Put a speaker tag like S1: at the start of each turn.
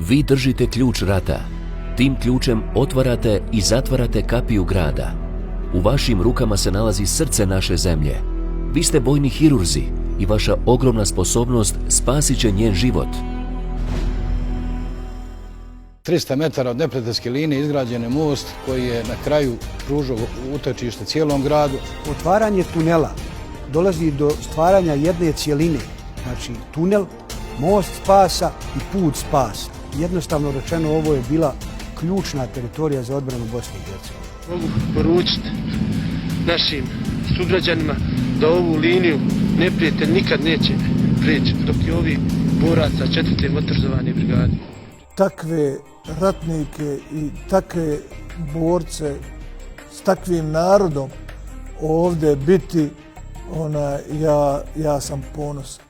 S1: Vi držite ključ rata. Tim ključem otvarate i zatvarate kapiju grada. U vašim rukama se nalazi srce naše zemlje. Vi ste vojni hirurzi i vaša ogromna sposobnost spasit će njen život.
S2: 300 metara od neprijateljske linije izgrađen je most koji je na kraju pružao utočište cijelom gradu.
S3: Otvaranje tunela dolazi do stvaranja jedne cjeline, znači tunel, most spasa i put spasa. Jednostavno rečeno, ovo je bila ključna teritorija za odbranu Bosne i Hercegovine.
S4: Mogu poručiti našim sugrađanima da ovu liniju neprijatelj nikad neće prijeći dok je ovi boraca 4. motorizovane brigade.
S5: Takve ratnike i takve borce s takvim narodom ovdje biti, ja sam ponosan.